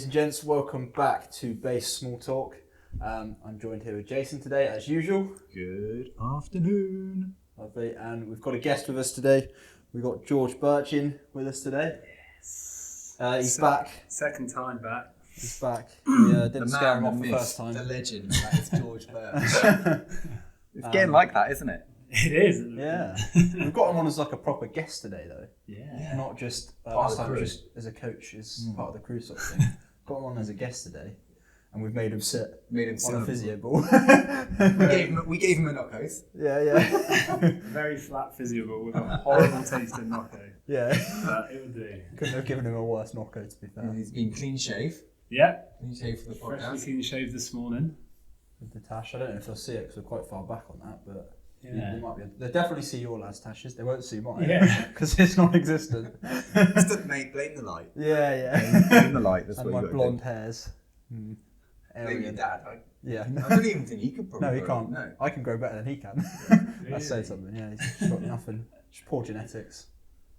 and gents, welcome back to Base Small Talk. I'm joined here with Jason today, as usual. Good afternoon. Lovely, and we've got a guest with us today. We've got George Birch in with us today. Yes. He's back. Second time back. He's back. We didn't scare him off the first time. The legend, that is George Birch. It's getting like that, isn't it? It is. Yeah. We've got him on as like a proper guest today, though. Yeah. Not just Part last of the time crew. just as a coach, as part of the crew sort of thing. Got him on as a guest today, and we've made him sit on a physio ball. we gave him a knockouts. Yeah. Very flat physio ball with a horrible taste in knockout. Yeah. But it would do. Couldn't have given him a worse knockout, to be fair. He's been clean shave. Yeah. Clean shave for the Freshly podcast. clean shaved this morning. With the tash, I don't know if they'll see it because we're quite far back on that, but Yeah. they might be. They'll definitely see your lads' tashes. They won't see mine. Yeah. Because it's non-existent. Just mate, blame the light. Yeah. Blame the light. That's And what my you blonde hairs. Blame your Aryan. dad. Yeah. I don't even think he could probably. No, he grow can't. it. No. I can grow better than he can. Really? Let's say something. Yeah, he's got nothing. Just poor genetics.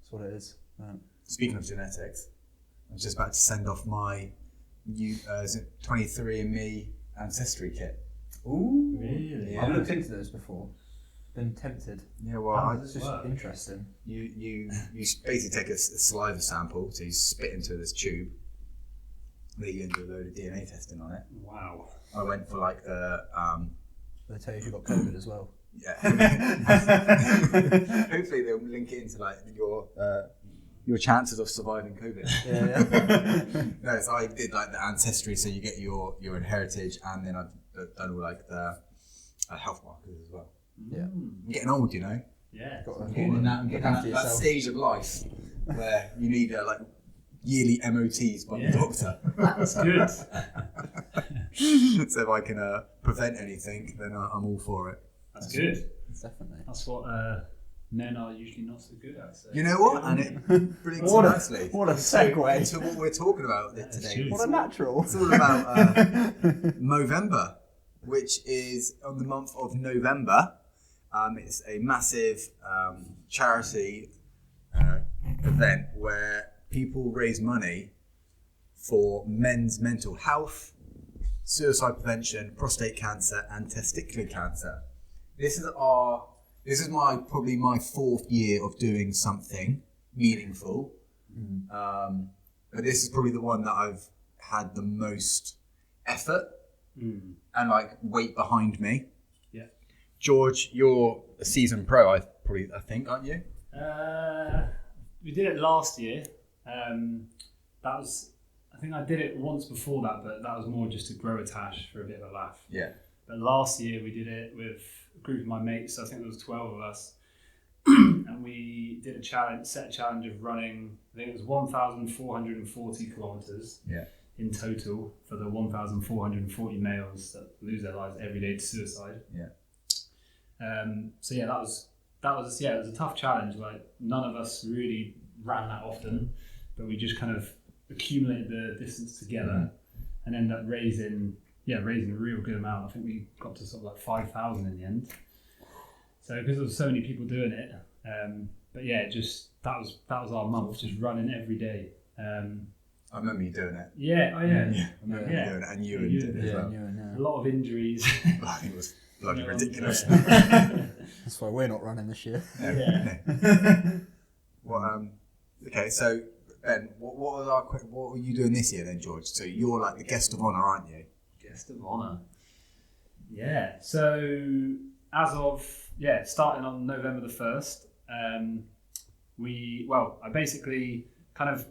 That's what it is. Speaking of genetics, I was just about to send off my new 23andMe ancestry kit. Ooh. Really? Yeah. I've looked into those before. Been tempted. Yeah, well, It's just interesting. you basically take a saliva sample, so you spit into this tube, and then you do a load of DNA testing on it. Wow. I went for like the They tell you if you've got COVID as well. yeah. Hopefully they'll link it into like your chances of surviving COVID. Yeah. No, so I did like the ancestry, so you get your heritage, and then I've done all like the health markers as well. Yeah. I'm getting old, you know. Yeah. Got I'm getting in look after that yourself. stage of life where you need like yearly MOTs by the doctor. That's good. So if I can prevent anything, then I'm all for it. That's good. Definitely. That's what men are usually not so good at. So. You know what? And it brings What a- nicely what a segue. into what we're talking about today. true. What a natural. It's all about Movember, which is on the month of November. It's a massive charity event where people raise money for men's mental health, suicide prevention, prostate cancer, and testicular cancer. This is probably my fourth year of doing something meaningful, but this is probably the one that I've had the most effort and like weight behind me. Yeah. George, you're a seasoned pro, I think, aren't you? We did it last year. That was, I think I did it once before that, but that was more just to grow a tash for a bit of a laugh. Yeah. But last year we did it with a group of my mates. I think there was 12 of us, and we did set a challenge of running. I think it was 1,440 kilometers. Yeah. In total for the 1,440 males that lose their lives every day to suicide. Yeah. So yeah, that was it was a tough challenge. Like none of us really ran that often, but we just kind of accumulated the distance together and ended up raising a real good amount. I think we got to sort of like 5,000 in the end. So because there was so many people doing it, but yeah, that was our month, just running every day. I remember you doing it. Yeah, oh yeah. I remember you doing it, and you did it as well. A lot of injuries. It was bloody ridiculous. That's why we're not running this year. Well, okay, so Ben, what were you doing this year then, George? So you're like the guest of honour, aren't you? Guest of honour. Yeah. So as of starting on November the 1st, I basically kind of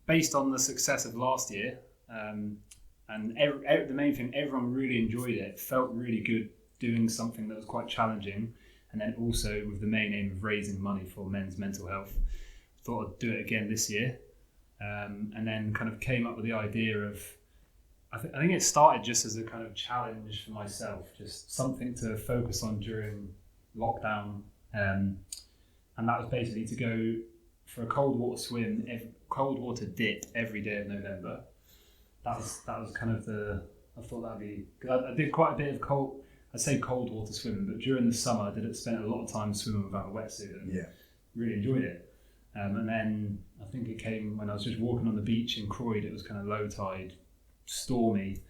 based on the success of last year, and the main thing, everyone really enjoyed it. It felt really good doing something that was quite challenging, and then also with the main aim of raising money for men's mental health. Thought I'd do it again this year, and then kind of came up with the idea of, I think it started just as a kind of challenge for myself, just something to focus on during lockdown, and that was basically to go for a cold water dip every day of November. That was kind of I thought that'd be, because I did quite a bit of cold water swimming, but during the summer I spent a lot of time swimming without a wetsuit and really enjoyed it. And then I think it came when I was just walking on the beach in Croyd. It was kind of low tide, stormy,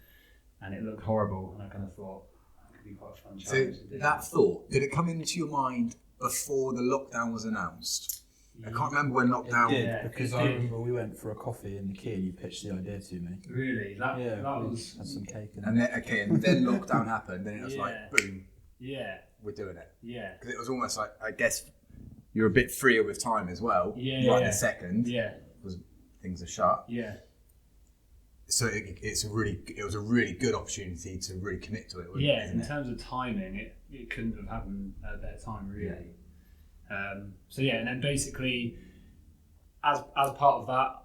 and it looked horrible. And I kind of thought that could be quite a fun So challenge to do. that thought, did it come into your mind before the lockdown was announced? I can't remember when lockdown. It did, Yeah, because it I did. remember we went for a coffee in the key and you pitched the idea to me. Really, that We was had some cake And then lockdown happened, and it was like, boom, yeah, we're doing it. yeah, Because it was almost like, I guess, you're a bit freer with time as well. Right this second, yeah, because things are shut. yeah. So it was a really good opportunity to really commit to it. Yeah, isn't in terms of timing, it couldn't have happened at a better time, really. So yeah, and then basically, as part of that,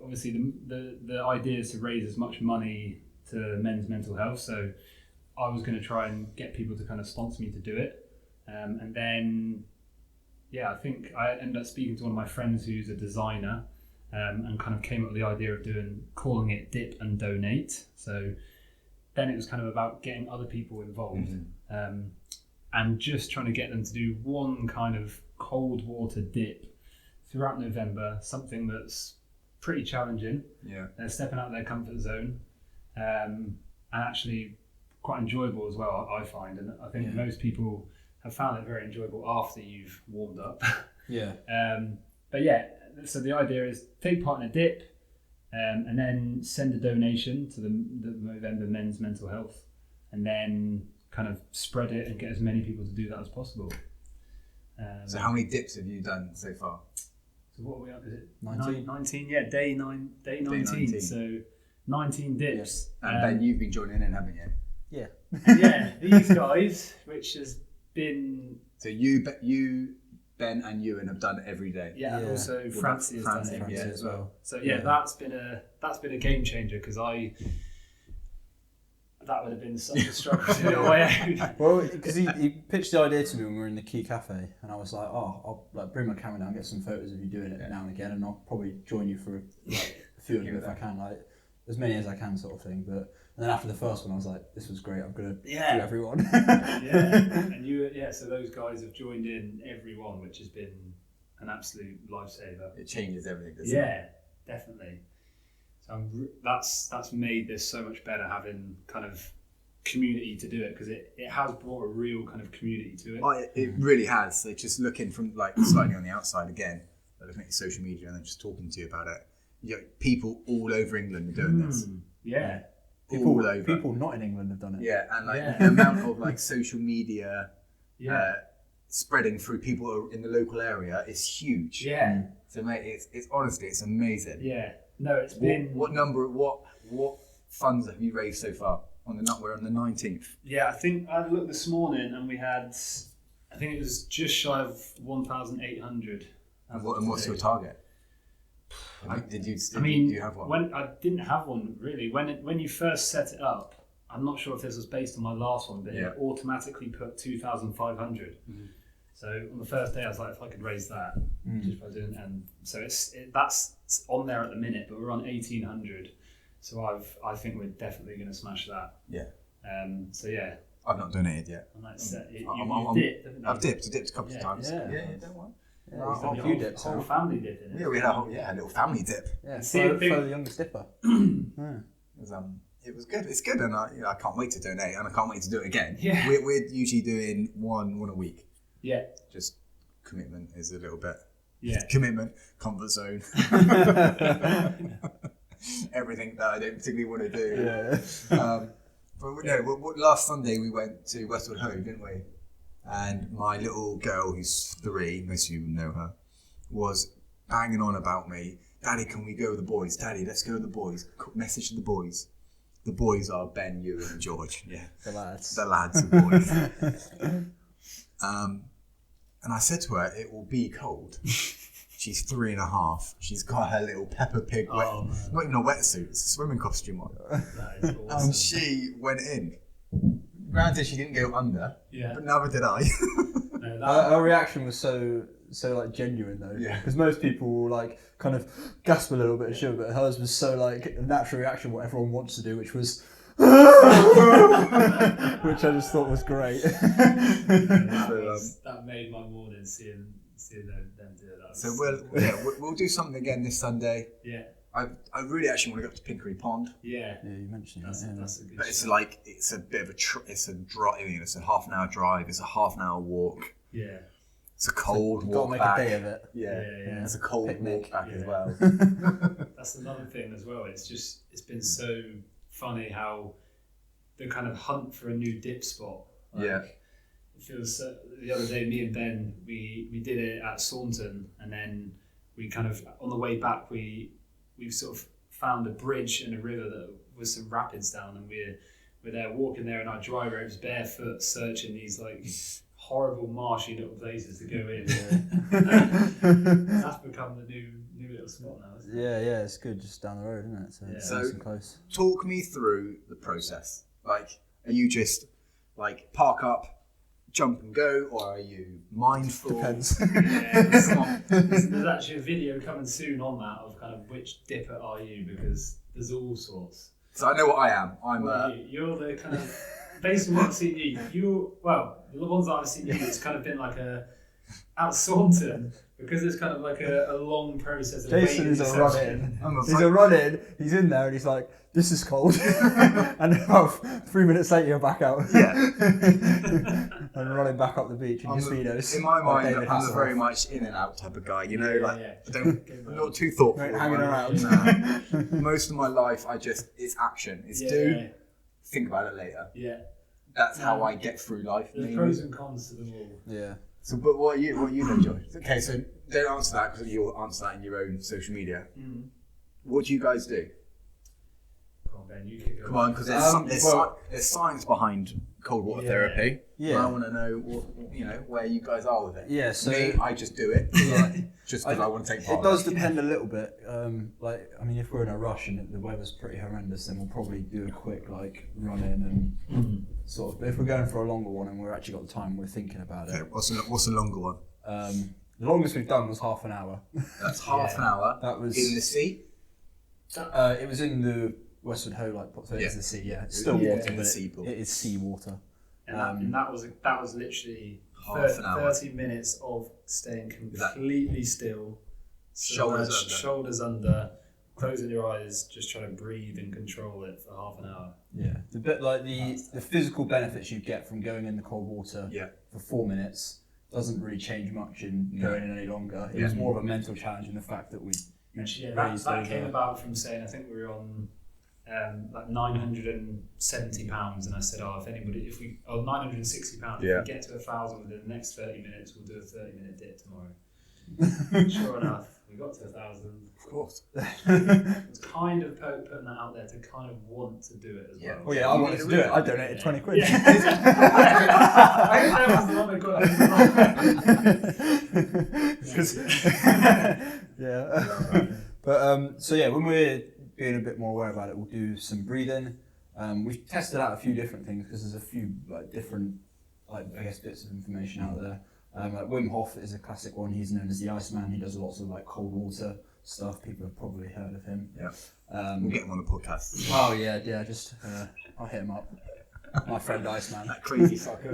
obviously the idea is to raise as much money to men's mental health. So I was going to try and get people to kind of sponsor me to do it, and then I think I ended up speaking to one of my friends who's a designer. And kind of came up with the idea of calling it Dip and Donate. So then it was kind of about getting other people involved, and just trying to get them to do one kind of cold water dip throughout November, something that's pretty challenging. Yeah. They're stepping out of their comfort zone, and actually quite enjoyable as well, I find. And I think most people have found it very enjoyable after you've warmed up. Yeah. But yeah, so the idea is take part in a dip, and then send a donation to the Movember Men's Mental Health, and then kind of spread it and get as many people to do that as possible. So how many dips have you done so far? So what are we up? Is it 19? 19? Yeah, day 19. So 19 dips. Yeah. And Ben, you've been joining in, haven't you? Yeah. And yeah, these guys, which has been... So you, Ben and Ewan have done it every day. Yeah, and also Francie has done it every day as well. So that's been a game changer, because that would have been such a struggle to do on my own. Well, because he pitched the idea to me when we were in the Key Cafe, and I was like, I'll bring my camera down and get some photos of you doing it now and again, and I'll probably join you for a few of them if I can, like as many as I can, sort of thing. But and then after the first one, I was like, this was great. I'm gonna do everyone. And so those guys have joined in every one, which has been an absolute lifesaver. It changes everything, doesn't it? Yeah, definitely. So that's made this so much better, having kind of community to do it, because it has brought a real kind of community to it. Oh, it really has. So just looking from like slightly on the outside again, looking at your social media and then just talking to you about it. You know, people all over England are doing this. Yeah. People not in England have done it. Yeah, and like the amount of like social media spreading through people in the local area is huge. Yeah. So mate, it's honestly, it's amazing. Yeah. No, it's been... What funds have you raised so far? We're on the 19th. Yeah, I think I looked this morning and we had, I think it was just shy of 1,800. And what's your target? Did you have one? When I didn't have one really. When you first set it up, I'm not sure if this was based on my last one, but it automatically put 2,500. Mm-hmm. So on the first day, I was like, if I could raise that, just by doing, and so that's on there at the minute, but we're on 1,800. So I think we're definitely going to smash that. Yeah. So yeah. I've not donated yet. And that's you dipped, haven't you? I've dipped a couple of times. Yeah, don't worry. Yeah, a few dips. Whole family dip in it. Yeah, we had a little family dip. Yeah, for the youngest dipper. It was good. It's good, and I can't wait to donate, and I can't wait to do it again. Yeah. We're usually doing one a week. Yeah. Just commitment is a little bit. Yeah. Commitment, comfort zone. Everything that I don't particularly want to do. Yeah. But no, last Sunday we went to Westwood Ho, didn't we? And my little girl, who's 3, most of you know her, was banging on about me. Daddy, can we go with the boys? Daddy, let's go with the boys. Message to the boys. The boys are Ben, Ewan and George. Yeah. The lads. The lads and boys. And I said to her, it will be cold. She's 3.5. She's got her little Peppa Pig not even a wetsuit, it's a swimming costume on. That is awesome. And she went in. Granted, she didn't go under, but neither did I. Her reaction was so like genuine though, because most people will like kind of gasp a little bit of sugar, but hers was so like a natural reaction, what everyone wants to do, which was which I just thought was great. That made my morning seeing them do that. So we'll do something again this Sunday. Yeah. I really actually want to go up to Pinkery Pond. Yeah, you mentioned that's a good. But it's shout. like it's a bit of a it's a drive. It's a half an hour drive. It's a half an hour walk. Yeah. It's a cold You've walk got to make back. a day of it. Yeah. It's a cold Picnic. walk back as Yeah. well. That's another thing as well. It's been so funny how the kind of hunt for a new dip spot. Yeah. It feels the other day, me and Ben, we did it at Saunton, and then we kind of on the way back we sort of found a bridge and a river that was some rapids down, and we're there walking there in our dry robes, barefoot, searching these like horrible marshy little places to go in. That's become the new little spot now, isn't it? Yeah, it's good just down the road, isn't it? So Yeah. it's So- nice and close. Talk me through the process. Like, are you just like park up, jump and go, or are you mindful? Depends. Yeah, there's actually a video coming soon on that of kind of which dipper are you, because there's all sorts. So I know what I am. I'm You're the kind of, based on what I've seen the ones that I've seen you, it's kind of been like at Saunton, because it's kind of like a long process of Jason waiting is a to run search. in. I'm a He's a run in. He's in there and he's like, "This is cold," and about 3 minutes later you're back out. Yeah. And running back up the beach in your speedos. In my Like mind, David I'm a Hasselhoff. very much in and out type of guy. You know, Yeah, like yeah. I don't, I'm not too thoughtful. Right, hanging around. Nah. Most of my life, it's action. It's do, think about it later. Yeah. That's how I get through life. There's mainly. pros and cons to them all. Yeah. So, but what are you then, George? Okay, so don't answer that because you'll answer that in your own social media. Mm. What do you guys do? Come on, Ben, you kick it Come off. on, because there's science behind cold water therapy. Yeah. And I want to know where you guys are with it. Yeah, so Me, I just do it. Yeah. Just because I want to take part. it does depend a little bit. If we're in a rush and the weather's pretty horrendous, then we'll probably do a quick run in and sort of. But if we're going for a longer one and we're actually got the time, we're thinking about it. Okay, what's a longer one? The longest we've done was half an hour. That's half an hour. That was in the sea. It was in the Westwood Ho, so it's the sea. Yeah, it's still water, in the but sea pool. it is sea water. And that was literally Half an hour. 30 minutes of staying completely still, shoulders under, closing your eyes, just trying to breathe and control it for half an hour. Yeah, the physical benefits you get from going in the cold water for 4 minutes doesn't really change much in going in any longer. It was more of a mental challenge in the fact that we Actually, raised that over. came about from saying, I think we were on £970, and I said, £960, if we get to 1,000 within the next 30 minutes, we'll do a 30-minute dip tomorrow. Sure enough, we got to 1,000. Of course. It's kind of putting that out there to kind of want to do it as well. Well, yeah, I wanted to do it. I donated 20 quid. Yeah. I was the one that got it. Yeah. But when we're being a bit more aware about it, we'll do some breathing. We've tested out a few different things because there's a few different bits of information out there. Wim Hof is a classic one. He's known as the Iceman. He does lots of cold water stuff. People have probably heard of him. Yeah. We'll get him on the podcast. Oh yeah. Just I'll hit him up. My friend Iceman. That crazy fucker.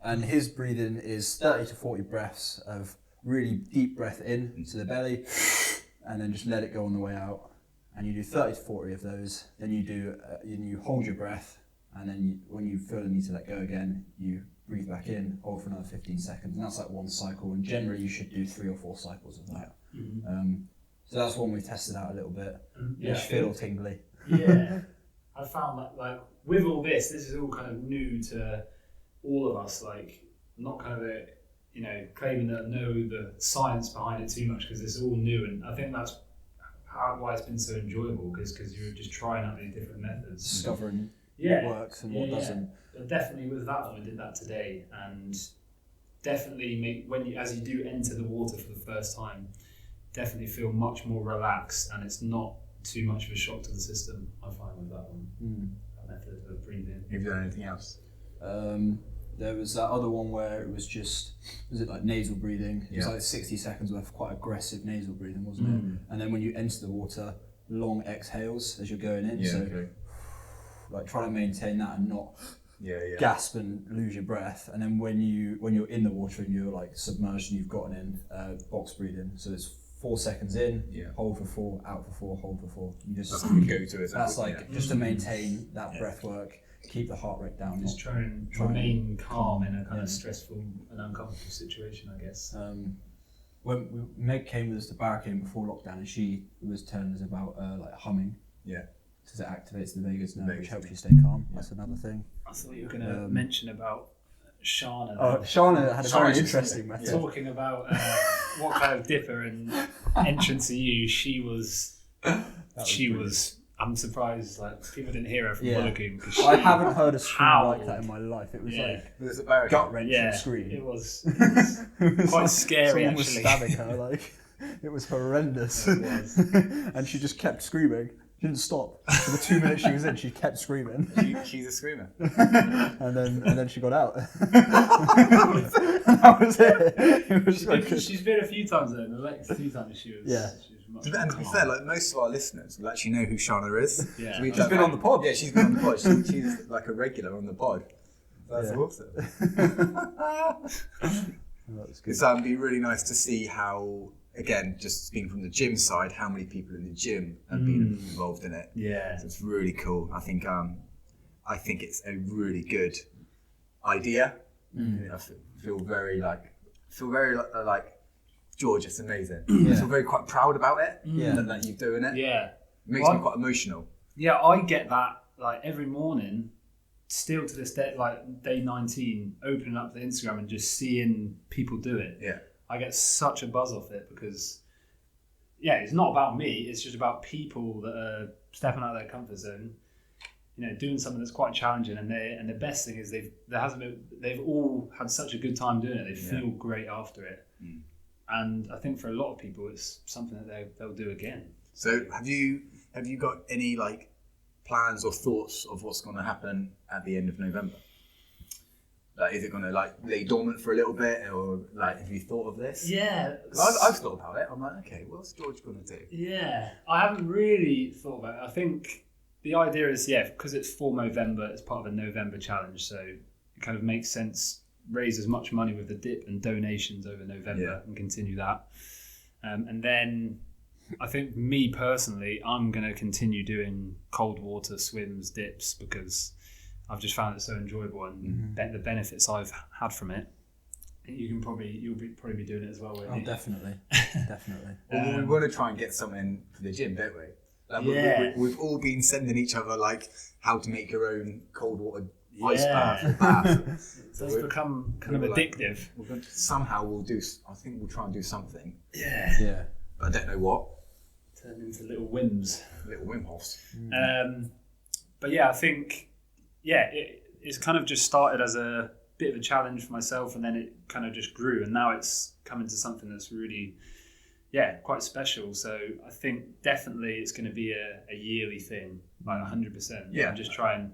And his breathing is 30 to 40 breaths of really deep breath in into the belly, and then just let it go on the way out. And you do 30 to 40 of those. Then you hold your breath, and then when you feel the need to let go again, you breathe back in, hold for another 15 seconds, and that's one cycle. And generally, you should do 3 or 4 cycles of that. Mm-hmm. So that's one we tested out a little bit. Yeah. Which feel tingly. Yeah, I found that with all this is all kind of new to all of us. Not kind of claiming that know the science behind it too much, because it's all new, and I think that's why it's been so enjoyable, because you're just trying out these different methods, Discovering what works and what doesn't. But definitely with that one, we did that today, and definitely as you do enter the water for the first time, definitely feel much more relaxed, and it's not too much of a shock to the system, I find, with that one. That method of breathing. Have you done anything else? There was that other one where it was nasal breathing? It was 60 seconds worth of quite aggressive nasal breathing, wasn't it? And then when you enter the water, long exhales as you're going in. Try to maintain that and not gasp and lose your breath. And then when you're in the water and you're submerged and you've gotten in box breathing, so it's 4 seconds in, Yeah. hold for 4, out for 4, hold for 4. You just That's what we go to. that's like just to maintain that breath work, keep the heart rate down. Just try and remain calm in a kind of stressful and uncomfortable situation, I guess. When Meg came with us to Barricade before lockdown, and she was telling us about like humming. Yeah. Because it activates the vagus nerve, which helps you stay calm. Yeah. That's another thing. I thought you were going to mention about Shana. Shauna had a very interesting method. Talking about what kind of dipper and entrance to you, she was. I'm surprised like people didn't hear her from Wollongong. I haven't heard a scream like that in my life. It was like gut wrenching scream. It was quite scary. Someone was stabbing her. Like it was horrendous. It was. And she just kept screaming. She didn't stop. For the 2 minutes she was in, she kept screaming. She's a screamer. and then she got out. That was it. It was she's been a few times there. The next 2 times she was. Yeah. And to be fair, like most of our listeners will actually know who Shana is. Yeah. So she's been on the pod. Yeah, she's been on the pod. She's like a regular on the pod. That's awesome. That's good. It's be really nice to see how, again, just speaking from the gym side, how many people in the gym have been involved in it. Yeah. So it's really cool. I think it's a really good idea. I feel very like George, it's amazing. I feel very quite proud about it. That you're doing it. Yeah. It makes me quite emotional. Yeah, I get that like every morning, still to this day, like day 19, opening up the Instagram and just seeing people do it. Yeah. I get such a buzz off it because, it's not about me. It's just about people that are stepping out of their comfort zone, doing something that's quite challenging. And the best thing is they've all had such a good time doing it. They feel great after it. And I think for a lot of people, it's something that they'll do again. So have you got any like plans or thoughts of what's going to happen at the end of November? Like, is it going to like lay dormant for a little bit, or like have you thought of this? Yeah, I've thought about it. I'm like, okay, what's George going to do? Yeah, I haven't really thought about it. I think the idea is because it's for Movember, it's part of a November challenge, so it kind of makes sense. Raise as much money with the dip and donations over November and continue that. And then I think me personally, I'm going to continue doing cold water swims, dips, because I've just found it so enjoyable and the benefits I've had from it. You'll probably be doing it as well, won't you? Definitely. Definitely. Well, we want to try and get something for the gym, don't we? Like, we've all been sending each other like how to make your own cold water ice bath or bath. So it's become kind of addictive. Somehow I think we'll try and do something. Yeah. But I don't know what. Turn into little whims. Little Wim Hofs. But I think, it's kind of just started as a bit of a challenge for myself, and then it kind of just grew, and now it's come into something that's really, quite special. So I think definitely it's going to be a yearly thing, like 100%. Yeah. And just try and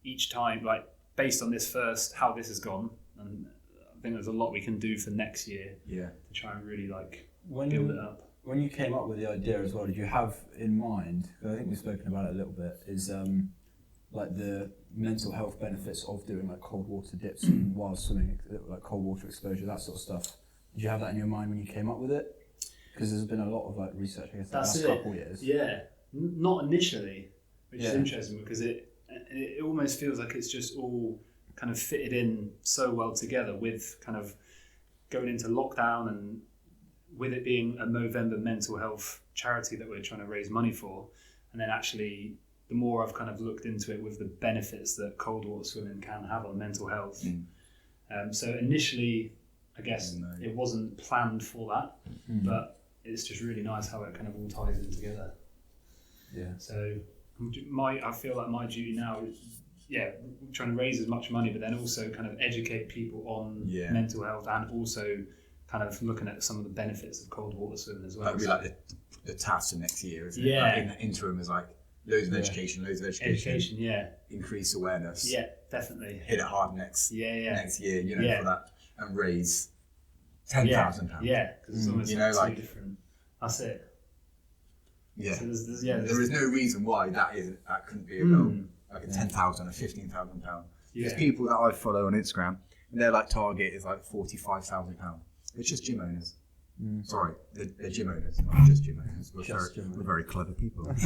each time, like based on this first, how this has gone, and I think there's a lot we can do for next year. Yeah. To try and really build it up. When you came up with the idea as well, did you have in mind, because I think we've spoken about it a little bit, is like the mental health benefits of doing like cold water dips while swimming, like cold water exposure, that sort of stuff. Did you have that in your mind when you came up with it? Because there's been a lot of like research, I guess, the last couple of years. Yeah, not initially, which is interesting because it almost feels like it's just all kind of fitted in so well together with kind of going into lockdown and with it being a Movember mental health charity that we're trying to raise money for. And then actually, the more I've kind of looked into it with the benefits that cold water swimming can have on mental health. So initially, I guess it wasn't planned for that, but it's just really nice how it kind of all ties in together. Yeah. So I feel like my duty now is, trying to raise as much money, but then also kind of educate people on mental health, and also kind of looking at some of the benefits of cold water swimming as well. That would be like the task for next year, isn't it? Yeah. Like in the interim is like loads of education. Education, increase awareness. Yeah, definitely. Hit it hard next year, for that, and raise £10,000. Yeah, because it's almost two different. That's it. Yeah. So there's there is no reason why that couldn't be a goal. Like a £10,000 or £15,000. There's people that I follow on Instagram, and their like target is like £45,000. It's just gym owners. Sorry, the gym owners, not just gym owners. We're very clever people. But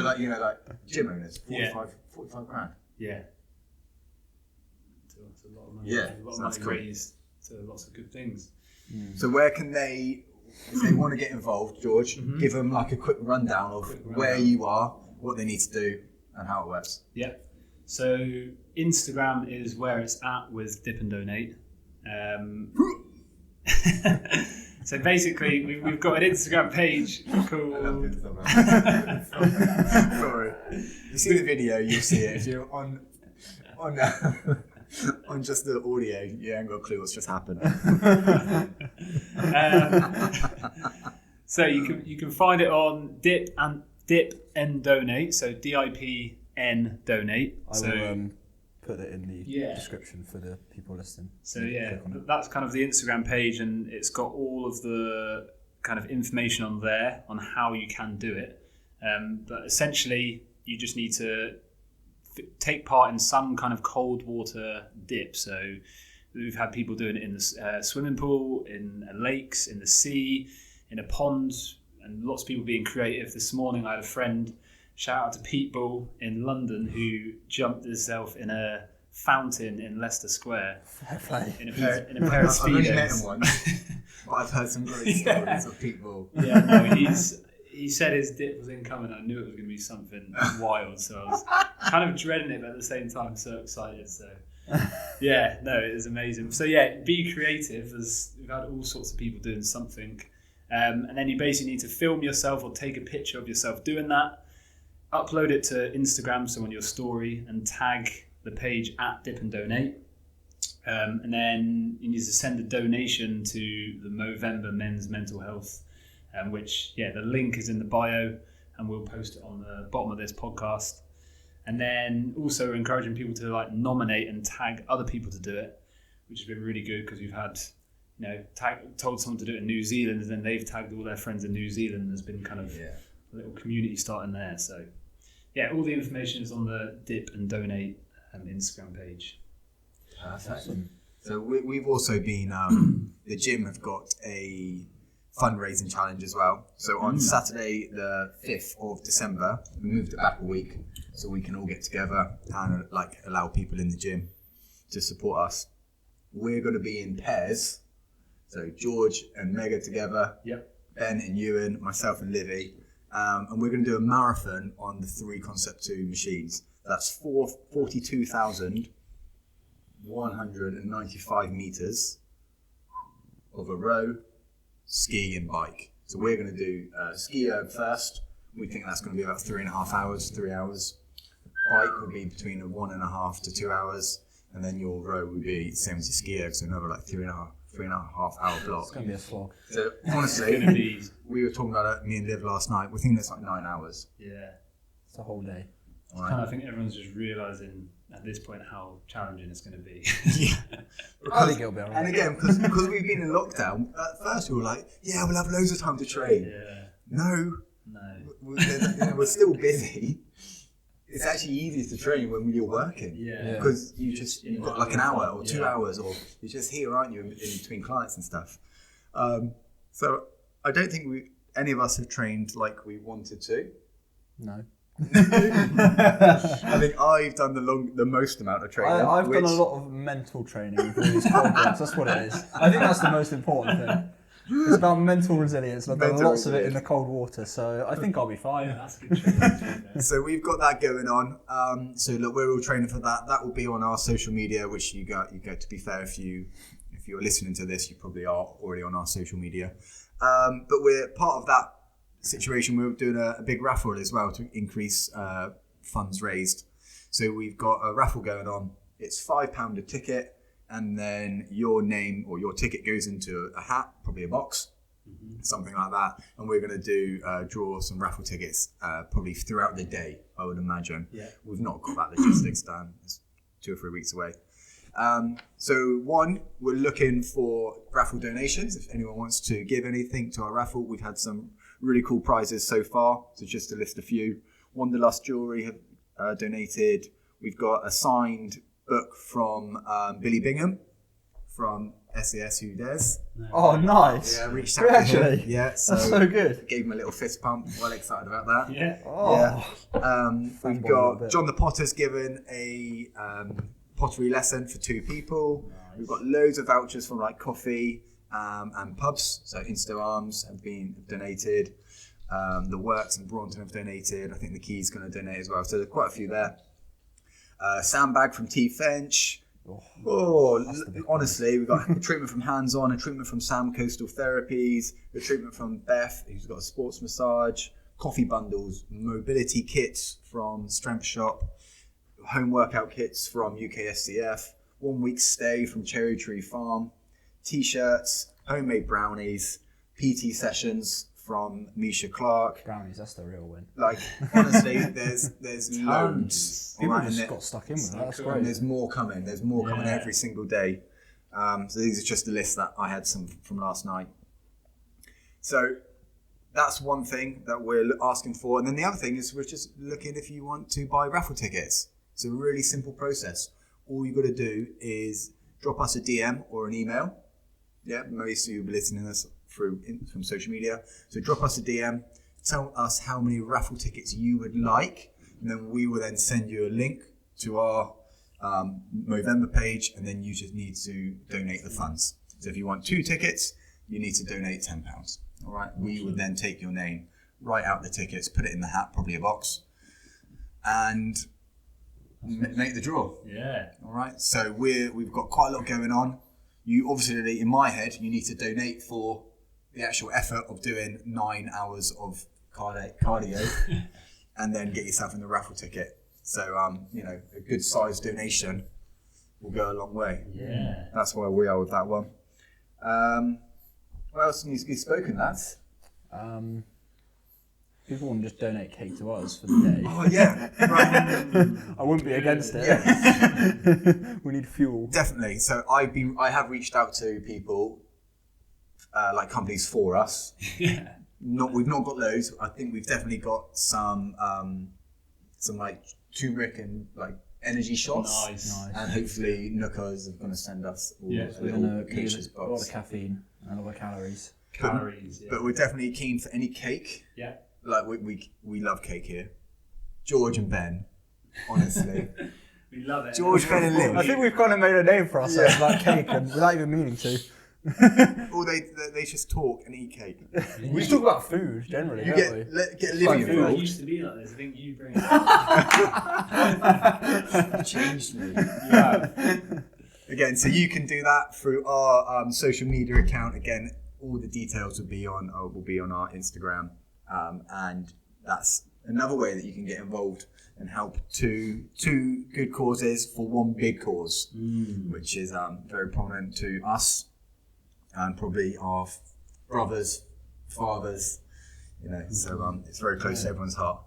like, like gym owners, 45 grand. Yeah. It's a lot of money. Yeah, a lot so of that's money cool. raised to lots of good things. So where can they, if they want to get involved, George, give them like a quick rundown of where you are, what they need to do, and how it works. Yeah. So Instagram is where it's at with Dip and Donate. So basically, we've got an Instagram page called. Sorry. You see the video, you'll see it. If you're on just the audio, you ain't got a clue what's just happened. So you can find it on Dip and Donate. So DIPN Donate. I will put it in the description for the people listening. So that's kind of the Instagram page, and it's got all of the kind of information on there on how you can do it. But essentially, you just need to take part in some kind of cold water dip. So we've had people doing it in the swimming pool, in lakes, in the sea, in a pond, and lots of people being creative. This morning, I had a friend. Shout out to Pete Bull in London, who jumped himself in a fountain in Leicester Square in a pair of speedos. I've only met him once, but I've heard some great stories of Pete Bull. Yeah, no, he said his dip was incoming. I knew it was going to be something wild, so I was kind of dreading it, but at the same time so excited. So yeah, no, it was amazing. So yeah, be creative. We've had all sorts of people doing something, and then you basically need to film yourself or take a picture of yourself doing that. Upload it to Instagram, so on your story, and tag the page at Dip and Donate. And then you need to send a donation to the Movember Men's Mental Health, which, the link is in the bio, and we'll post it on the bottom of this podcast. And then also we're encouraging people to nominate and tag other people to do it, which has been really good because we've had, told someone to do it in New Zealand, and then they've tagged all their friends in New Zealand. There's been kind of a little community starting there. So all the information is on the Dip and Donate Instagram page. Perfect. Awesome. So we've also been, the gym have got a fundraising challenge as well. So on Saturday, the 5th of December, we moved it back a week so we can all get together and allow people in the gym to support us. We're going to be in pairs. So George and Mega together, Ben and Ewan, myself and Livy. And we're going to do a marathon on the 3 Concept 2 machines. That's 42,195 meters of a row, ski and bike. So we're going to do ski erg first. We think that's going to be about 3.5 hours, 3 hours. Bike would be between 1.5 to 2 hours. And then your row would be the same as your ski erg, so another 3.5 hour block. It's going to be a slog. So honestly, we were talking about it, me and Liv last night. We think that's 9 hours. Yeah. It's a whole day. Right. I think everyone's just realising at this point how challenging it's going to be. I think it'll be alright. And again, because we've been in lockdown, at first we were like, we'll have loads of time to train. Yeah. No. We're still busy. It's actually easier to train when you're working. Yeah. Because you've got an hour or 2 hours, or you're just here, aren't you, in between clients and stuff. So I don't think any of us have trained like we wanted to. No. I think I've done the most amount of training. I've done a lot of mental training with all these programs. That's what it is. I think that's the most important thing. It's about mental resilience. I've done lots of it in the cold water, so I think I'll be fine. Yeah, that's good training. So we've got that going on. So look, we're all training for that. That will be on our social media, which you go. To be fair, if you're listening to this, you probably are already on our social media. But we're part of that situation. We're doing a big raffle as well to increase funds raised. So we've got a raffle going on. It's £5 a ticket. And then your name or your ticket goes into a hat, probably a box, something like that. And we're going to do draw some raffle tickets probably throughout the day, I would imagine. Yeah. We've not got that logistics done. It's 2 or 3 weeks away. So we're looking for raffle donations. If anyone wants to give anything to our raffle, we've had some really cool prizes so far. So just to list a few. Wanderlust Jewelry have donated. We've got a signed book from Billy Bingham from SES Who Dares. Oh, nice. Yeah, reached out to Actually, him. Yeah, so, that's so good. gave him a little fist pump. Well excited about that. Yeah. Oh, Yeah. We've Fanboy a little got bit. John the Potter's given a pottery lesson for 2 people. We've got loads of vouchers from like coffee and pubs. So Insta Arms have been donated. The Works and Braunton have donated. I think the Key's going to donate as well. So there's quite a few there. Sandbag from T Finch. Honestly, we've got a treatment from Hands On, a treatment from Sam Coastal Therapies, a treatment from Beth, who's got a sports massage, coffee bundles, mobility kits from Strength Shop, home workout kits from UKSCF, 1 week stay from Cherry Tree Farm, t-shirts, homemade brownies, PT sessions from Misha Clark. brownies, that's the real win. Like, honestly, there's loads. People Alright, just and got stuck in with that. That's cool. great. and there's more coming. There's more coming Yeah. every single day. So these are just a list that I had some from last night. So that's one thing that we're asking for. And then the other thing is we're just looking if you want to buy raffle tickets. It's a really simple process. All you've got to do is drop us a DM or an email. Yeah, most of you will be listening to us from social media. So drop us a DM, tell us how many raffle tickets you would like, and then we will then send you a link to our Movember page, and then you just need to donate the funds. So if you want 2 tickets, you need to donate £10. All right, we would then take your name, write out the tickets, put it in the hat, probably a box, and make the draw. Yeah. All right, so we've got quite a lot going on. You obviously, in my head, you need to donate for the actual effort of doing 9 hours of cardio and then get yourself in the raffle ticket. So, a good sized donation will go a long way. Yeah. That's where we are with that one. What else needs to be spoken, lads? People want to just donate cake to us for the day. Oh, yeah. Right. I wouldn't be against it. Yeah. We need fuel. Definitely. So I have reached out to people, like companies for us. Yeah. We've not got loads. I think we've definitely got some like turmeric and like energy shots. Nice. And hopefully Nookas are going to send us all Yeah, a We're little going to pictures a lot box. of caffeine and a lot of calories. Calories. Yeah. But we're definitely keen for any cake. Yeah. Like we love cake here. George and Ben, honestly. We love it. George, Ben and Liv. I think we've kind of made a name for ourselves, like cake, and without even meaning to. Or they just talk and eat cake. We just talk about food generally, You don't we? get Like Livy food. It involved. used to be like this. I think you bring it. Changed me. Yeah. Again, so you can do that through our social media account. Again, all the details will be on our Instagram, and that's another way that you can get involved and help two good causes for one big cause, which is very prominent to us and probably our brothers, fathers. So it's very close to everyone's heart.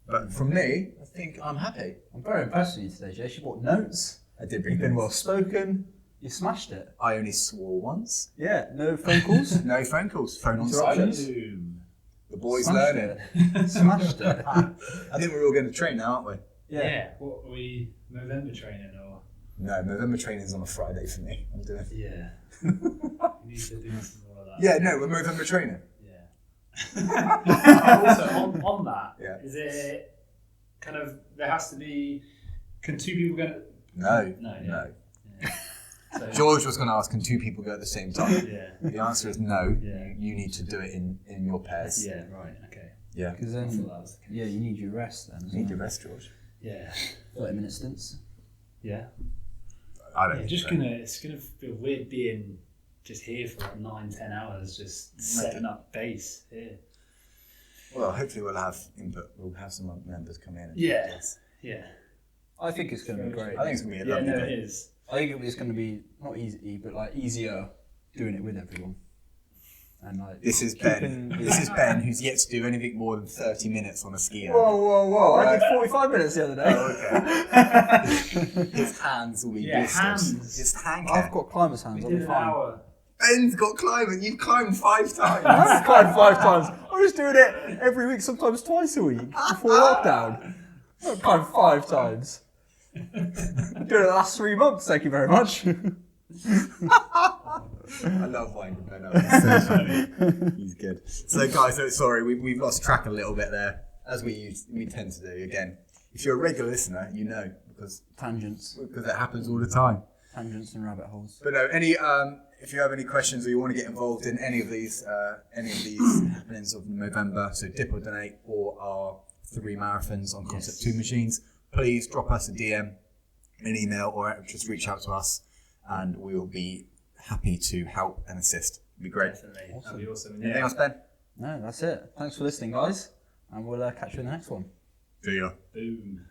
But from me, I think I'm happy. I'm very impressed with you today, Jay. You brought notes. I did bring You've been notes. well spoken. You smashed it. I only swore once. Yeah, no phone calls. No phone calls. Phone on Interruptions? silence. Boom. The boys Smashed learning. it. Smashed it. I think we're all going to train now, aren't we? Yeah. What are we Movember training or? No, November training's on a Friday for me. I'm doing. Yeah. You need to do some more of that. Yeah, no, we're November training. Yeah. Also, on that, Yeah. is it kind of there has to be? Can 2 people go? No. Yeah. So, George was going to ask, can 2 people go at the same time? Yeah. The answer is no. Yeah. You need to do it in your pairs. Yeah. Right. Okay. Yeah. Because I then, thought that was the case. yeah, you need your rest then. You need your rest, George. Yeah. 30-minute stints. Yeah. I don't Yeah, think just so. it's gonna feel weird being just here for like 9-10 hours, just setting up base here. Well, hopefully we'll have input. We'll have some members come in. And Yeah. talk to us. Yeah. I think it's going to be great. I think it's going to be a Yeah. lovely No, day. it is. I think it's going to be not easy, but like easier doing it with everyone. And like This is Ben. This is Ben, who's yet to do anything more than 30 minutes on a skier. Whoa! I did 45 minutes the other day. Oh, okay. His hands will be Yeah, blistered. hands. His hand I've care. got climbers' hands. We I'll did be an fine. hour. Ben's got climbing. You've climbed 5 times. I've climbed 5 times. I'm just doing it every week, sometimes twice a week before lockdown. I've climbed 5 times. I'm doing it the last 3 months. Thank you very much. I love winding Ben up. He's so funny. He's good. So guys, sorry, we've lost track a little bit there, as we tend to do. Again, if you're a regular listener, you know because it happens all the time. Tangents and rabbit holes. But no, if you have any questions or you want to get involved in any of these happenings of Movember, so Dip or Donate or our 3 marathons on Concept 2 machines, please drop us a DM, an email, or just reach out to us, and we will be happy to help and assist. It'd be great. Definitely. Awesome. That'd be awesome. Anything else, Ben? No, that's it. Thanks for listening, guys, and we'll catch you in the next one. See ya. Boom.